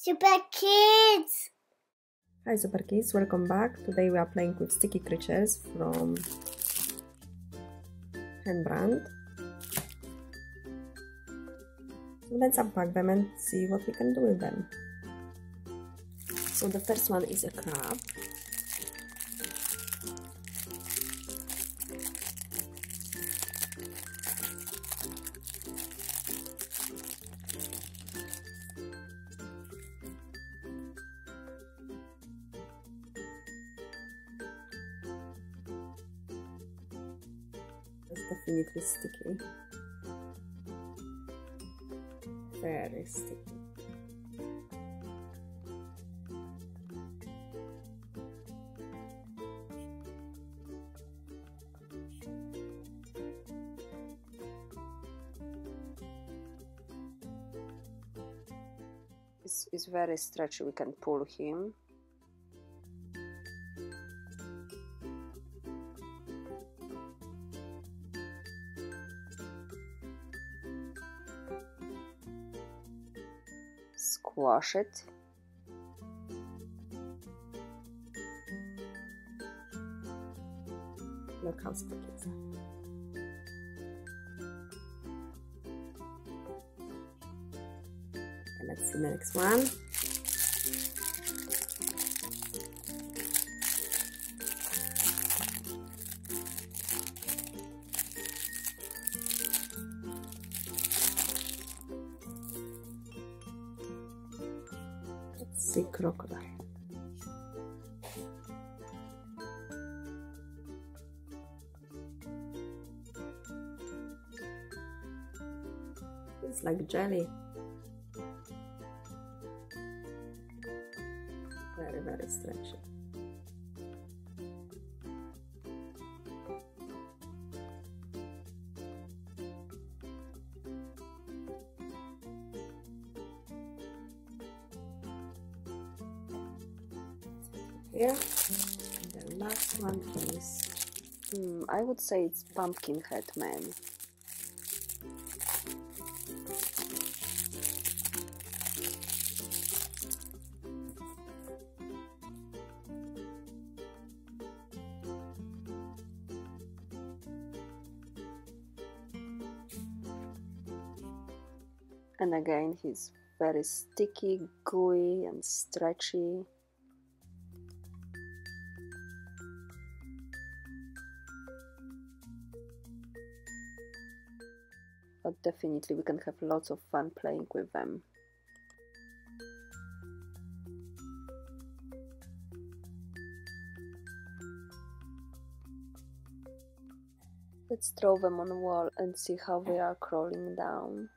Super Kids! Hi Super Kids, welcome back. Today we are playing with sticky creatures from Henbrandt. So let's unpack them and see what we can do with them. So the first one is a crab. It's definitely sticky. Very sticky. It's very stretchy, we can pull him. Squash it. Look how sticky it is. Okay, let's see the next one. Let's see crocodile. It's like jelly. Very, very stretchy. Here, and the last one is, I would say it's pumpkin head man. And again, he's very sticky, gooey, and stretchy. But definitely we can have lots of fun playing with them. Let's throw them on the wall and see how they are crawling down.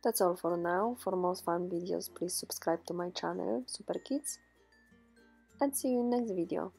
That's all for now. For more fun videos, please subscribe to my channel, Super Kids, and see you in next video.